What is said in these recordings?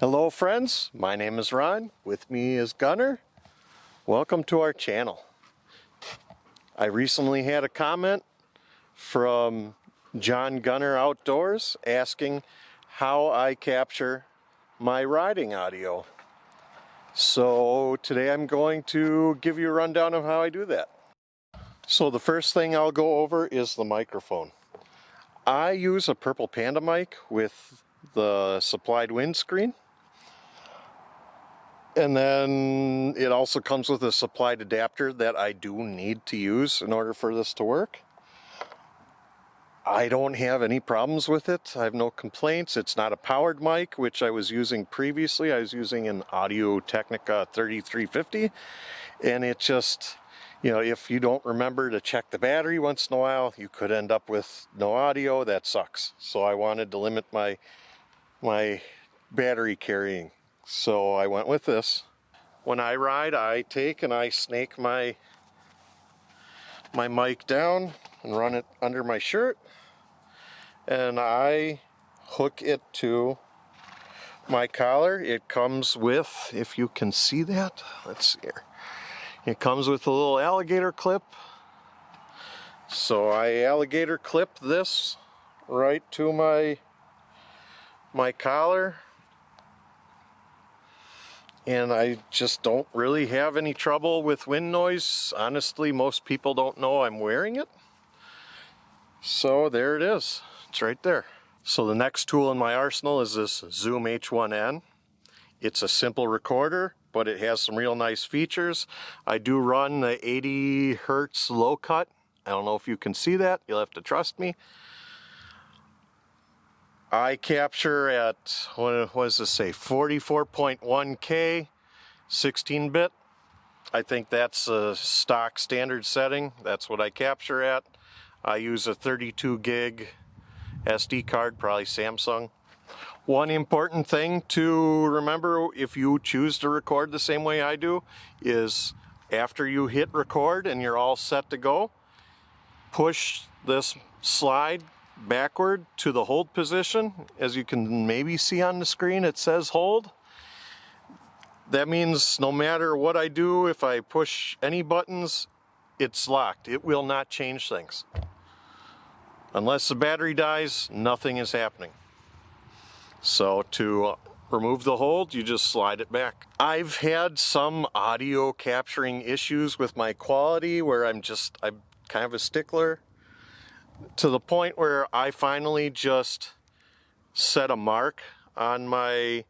Hello friends, my name is Ron, with me is Gunner. Welcome to our channel. I recently had a comment from John Gunner Outdoors asking how I capture my riding audio. So today I'm going to give you a rundown of how I do that. So the first thing I'll go over is the microphone. I use a Purple Panda mic with the supplied windscreen. And then it also comes with a supplied adapter that I do need to use in order for this to work. I don't have any problems with it. I have no complaints. It's not a powered mic, which I was using previously. I was using an Audio-Technica 3350. And it just, if you don't remember to check the battery once in a while, you could end up with no audio. That sucks. So I wanted to limit my battery carrying. So I went with this. When I ride, I take and I snake my mic down and run it under my shirt. And I hook it to my collar. It comes with, if you can see that, let's see here. It comes with a little alligator clip. So I alligator clip this right to my collar. And I just don't really have any trouble with wind noise. Honestly, most people don't know I'm wearing it. So there it is. It's right there. So the next tool in my arsenal is this Zoom H1N. It's a simple recorder, but it has some real nice features. I do run the 80 Hertz low cut. I don't know if you can see that. You'll have to trust me. I capture at, what does this say, 44.1K, 16-bit. I think that's a stock standard setting. That's what I capture at. I use a 32 gig SD card, probably Samsung. One important thing to remember if you choose to record the same way I do is after you hit record and you're all set to go, push this slide backward to the hold position. As you can maybe see on the screen, it says hold. That means no matter what I do, if I push any buttons, it's locked. It will not change things. Unless the battery dies, nothing is happening. So to remove the hold, you just slide it back. I've had some audio capturing issues with my quality where I'm kind of a stickler, to the point where I finally just set a mark on my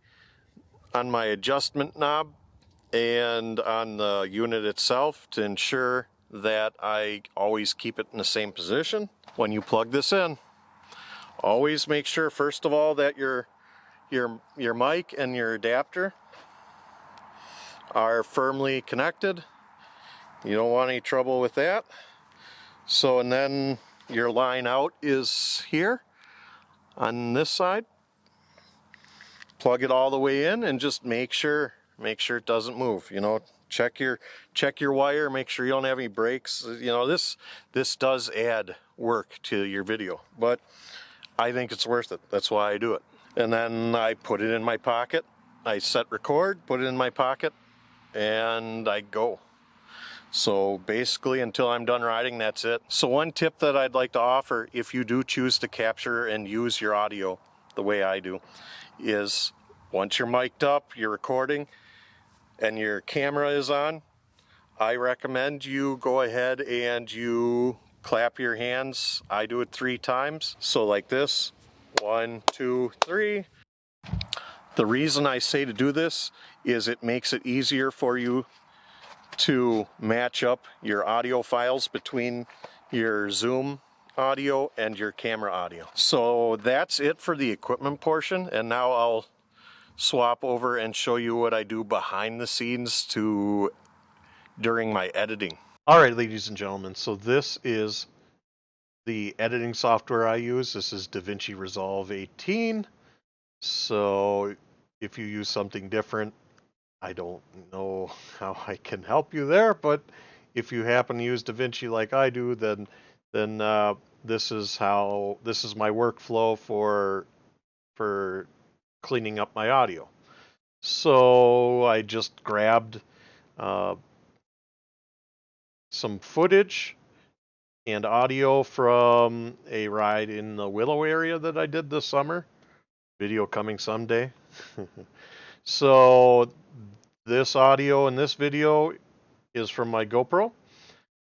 adjustment knob and on the unit itself to ensure that I always keep it in the same position. When you plug this in, always make sure first of all that your mic and your adapter are firmly connected. You don't want any trouble with that. So, and then your line out is here on this side. Plug it all the way in and just make sure it doesn't move. Check your wire, make sure you don't have any breaks. This does add work to your video, but I think it's worth it. That's why I do it. And then I put it in my pocket. I set record, put it in my pocket, and I go. So basically until I'm done riding, that's it. So one tip that I'd like to offer, if you do choose to capture and use your audio the way I do, is once you're mic'd up, you're recording, and your camera is on, I recommend you go ahead and you clap your hands. I do it 3 times. So like this, 1, 2, 3. The reason I say to do this is it makes it easier for you to match up your audio files between your Zoom audio and your camera audio. So that's it for the equipment portion, and now I'll swap over and show you what I do behind the scenes during my editing. Alright, ladies and gentlemen, so this is the editing software I use. This is Davinci Resolve 18. So if you use something different, I don't know how I can help you there, but if you happen to use Davinci like I do, then this is my workflow for cleaning up my audio. So I just grabbed some footage and audio from a ride in the Willow area that I did this summer. Video coming someday. So this audio and this video is from my GoPro.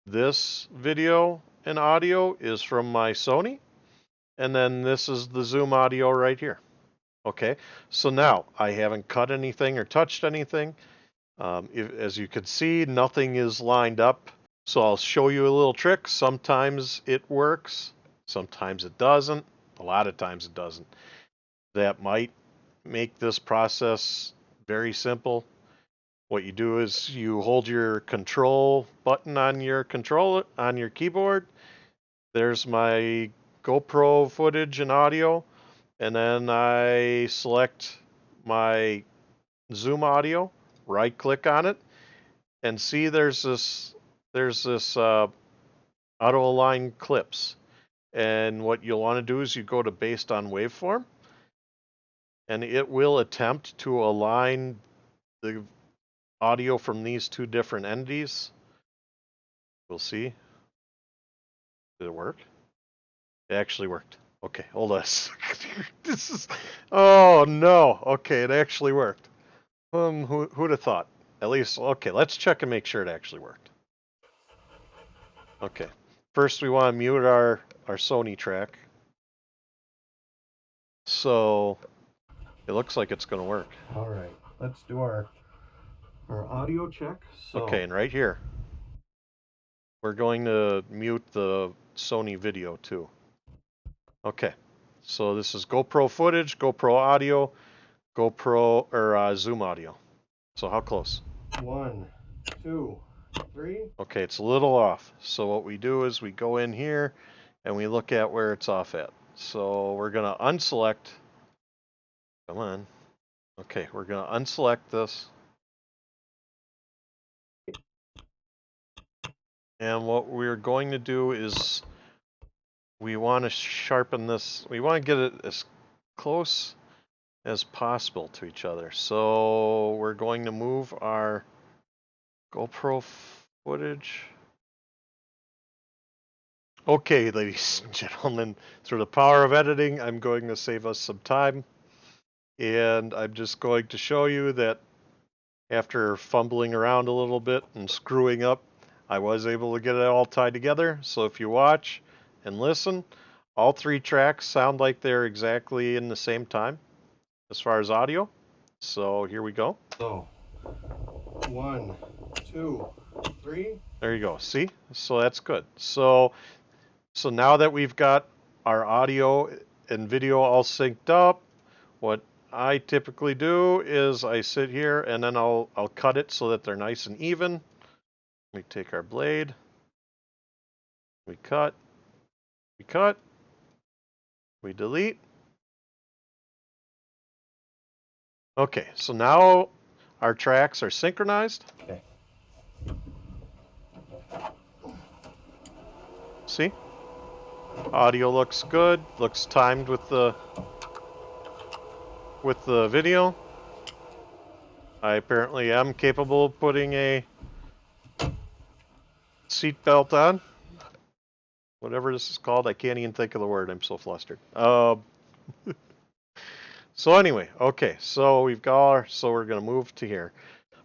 This video and audio is from my Sony. And then this is the Zoom audio right here. Okay, so now I haven't cut anything or touched anything. As you can see, nothing is lined up. So I'll show you a little trick. Sometimes it works, sometimes it doesn't. A lot of times it doesn't. That might make this process very simple. What you do is you hold your control button on your controller on your keyboard. There's my GoPro footage and audio, and then I select my Zoom audio, right click on it, and see there's this auto align clips. And what you'll want to do is you go to based on waveform, and it will attempt to align the audio from these two different entities. We'll see. Did it work? It actually worked. Okay, hold on. This is, oh no. Okay, it actually worked. Who'd have thought? At least, okay, let's check and make sure it actually worked. Okay, first we want to mute our Sony track. So it looks like it's going to work. All right, let's do our audio check. So, okay, and right here, we're going to mute the Sony video too. Okay, so this is GoPro footage, GoPro audio, GoPro or Zoom audio. So how close? 1, 2, 3. Okay, it's a little off. So what we do is we go in here and we look at where it's off at. So we're gonna unselect. Come on. Okay, we're gonna unselect this. And what we're going to do is we want to sharpen this. We want to get it as close as possible to each other. So we're going to move our GoPro footage. Okay, ladies and gentlemen, through the power of editing, I'm going to save us some time. And I'm just going to show you that after fumbling around a little bit and screwing up, I was able to get it all tied together. So if you watch and listen, all three tracks sound like they're exactly in the same time as far as audio. So here we go. So 1, 2, 3. There you go. See? So that's good. So now that we've got our audio and video all synced up, what I typically do is I sit here and then I'll cut it so that they're nice and even. We take our blade, we cut, we delete. Okay, so now our tracks are synchronized. Okay. See? Audio looks good, looks timed with the video. I apparently am capable of putting a seat belt on. Whatever this is called, I can't even think of the word. I'm so flustered. So anyway, okay, so we've got so we're going to move to here.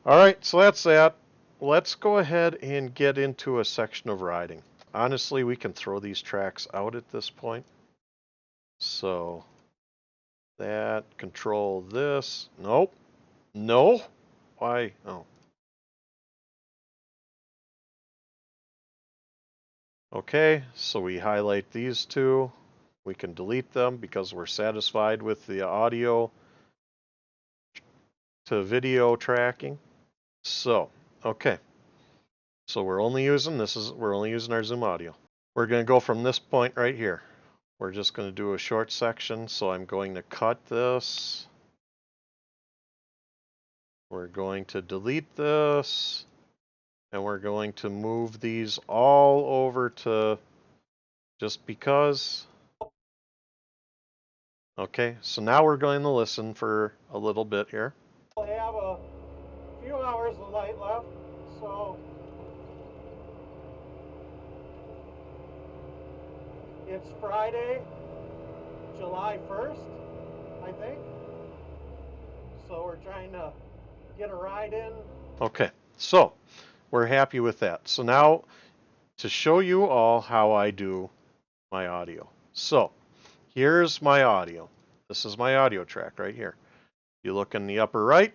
All right, so that's that. Let's go ahead and get into a section of riding. Honestly, we can throw these tracks out at this point. So that, control this. Nope. No. Why? Oh. Okay, so we highlight these two. We can delete them because we're satisfied with the audio to video tracking. So, okay. So we're only using our Zoom audio. We're going to go from this point right here. We're just going to do a short section. So I'm going to cut this. We're going to delete this. And we're going to move these all over to just because. Okay, so now we're going to listen for a little bit here. We have a few hours of light left, so it's Friday, July 1st, I think. So we're trying to get a ride in. Okay, so we're happy with that. So now to show you all how I do my audio. So here's my audio. This is my audio track right here. You look in the upper right,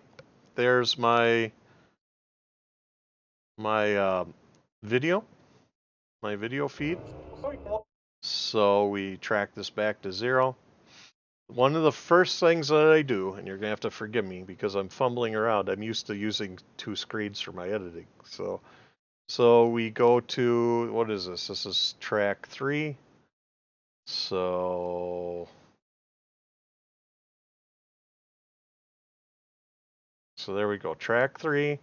there's my video, my video feed. So we track this back to 0. One of the first things that I do, and you're gonna have to forgive me because I'm fumbling around. I'm used to using 2 screens for my editing. So we go to, what is this? This is track 3. So there we go, track 3.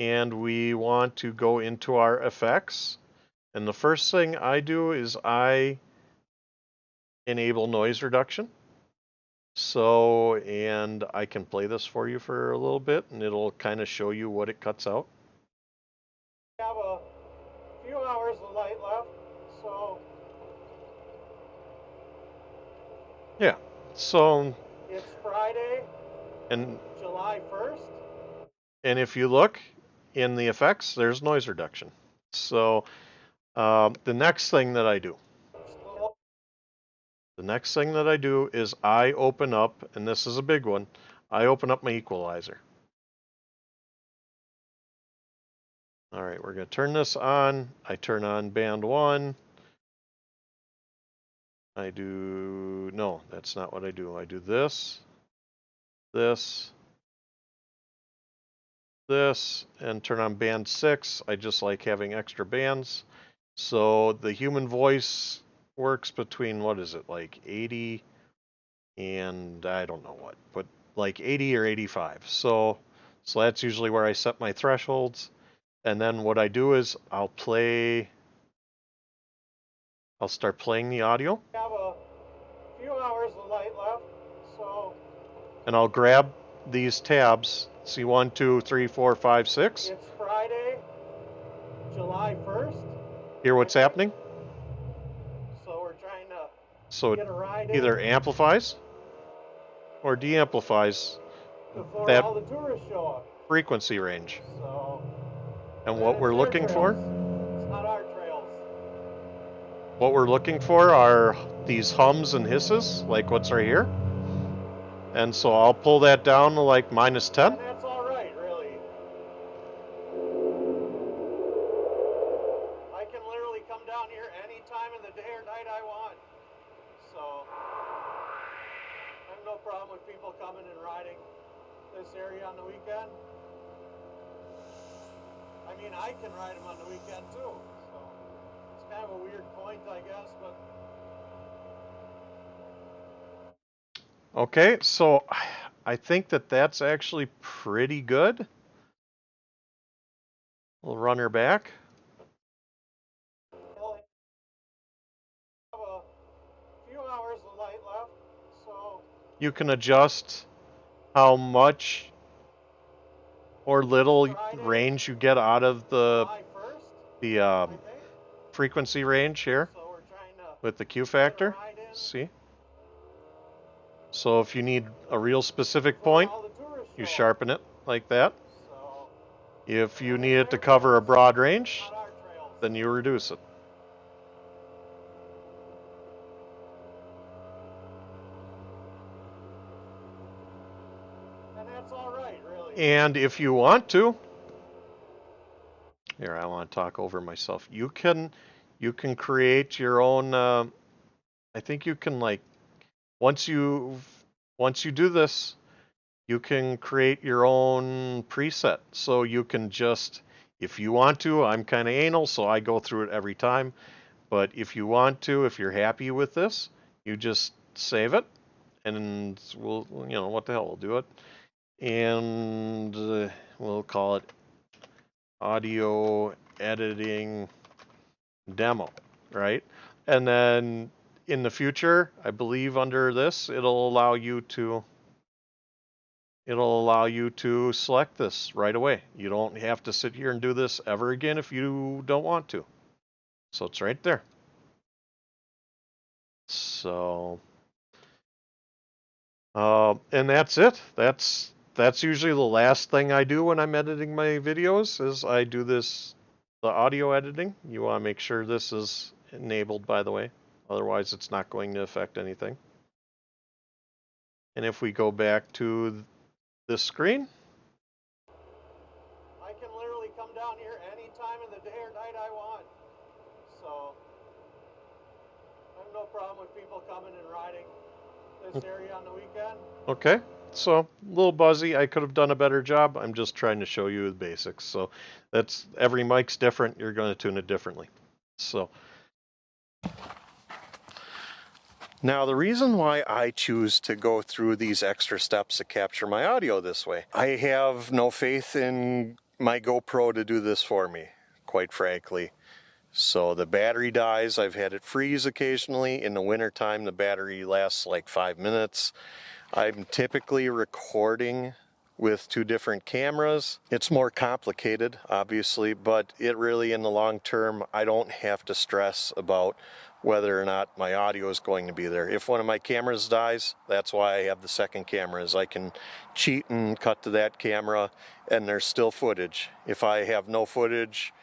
And we want to go into our effects. And the first thing I do is I enable noise reduction. So, and I can play this for you for a little bit and it'll kind of show you what it cuts out. We have a few hours of light left, so. Yeah, so. It's Friday, and July 1st. And if you look in the effects, there's noise reduction. So the next thing that I do. The next thing that I do is I open up, and this is a big one, I open up my equalizer. All right, we're going to turn this on. I turn on band 1. I do, no, that's not what I do. I do this, this, this, and turn on band 6. I just like having extra bands. So the human voice works between, what is it, like 80 and I don't know what, but like 80 or 85. So that's usually where I set my thresholds. And then what I do is I'll start playing the audio. We have a few hours of light left, so. And I'll grab these tabs. See, 1, 2, 3, 4, 5, 6. It's Friday, July 1st. Hear what's happening? So we're trying to get a ride in. Either amplifies or de-amplifies that all the tourists show up. Frequency range. So, and what we're looking for? It's not our trails. What we're looking for are these hums and hisses, like what's right here. And so I'll pull that down to like -10. And that's all right, really. I can literally come down here any time of the day or night I want. So I have no problem with people coming and riding this area on the weekend. I mean, I can ride them on the weekend too. So it's kind of a weird point, I guess, but. Okay, so I think that that's actually pretty good. We'll run her back. We'll have a few hours of light left, so. You can adjust how much or little range you get out of the frequency range here with the Q factor. See? So if you need a real specific point, you sharpen it like that. If you need it to cover a broad range, then you reduce it. And that's all right, really. And if you want to, here, I want to talk over myself. You can create your own. I think you can, like, once you do this, you can create your own preset. So you can just, if you want to, I'm kind of anal, so I go through it every time. But if you want to, if you're happy with this, you just save it, and we'll, you know, what the hell, we'll do it, and we'll call it audio editing demo, right? And then in the future, I believe under this, it'll allow you to it'll allow you to select this right away. You don't have to sit here and do this ever again if you don't want to. So it's right there. So, and that's it. That's usually the last thing I do when I'm editing my videos is I do this, the audio editing. You want to make sure this is enabled, by the way. Otherwise, it's not going to affect anything. And if we go back to this screen, I can literally come down here any time of the day or night I want. So I have no problem with people coming and riding this area on the weekend. Okay, so a little buzzy. I could have done a better job. I'm just trying to show you the basics. So that's, every mic's different. You're going to tune it differently. So now the reason why I choose to go through these extra steps to capture my audio this way, I have no faith in my GoPro to do this for me, quite frankly. So the battery dies. I've had it freeze occasionally. In the wintertime, the battery lasts like 5 minutes. I'm typically recording with 2 different cameras. It's more complicated, obviously, but it really, in the long term, I don't have to stress about whether or not my audio is going to be there. If one of my cameras dies, that's why I have the second camera, is I can cheat and cut to that camera and there's still footage. If I have no footage,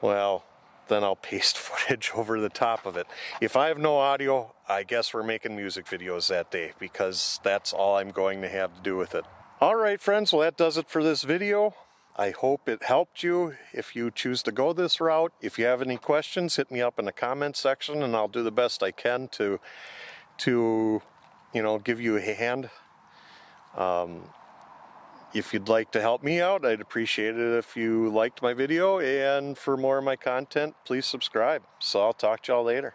well, then I'll paste footage over the top of it. If I have no audio, I guess we're making music videos that day because that's all I'm going to have to do with it. All right, friends, well, that does it for this video. I hope it helped you if you choose to go this route. If you have any questions, hit me up in the comments section and I'll do the best I can to give you a hand. If you'd like to help me out, I'd appreciate it if you liked my video, and for more of my content, please subscribe. So I'll talk to y'all later.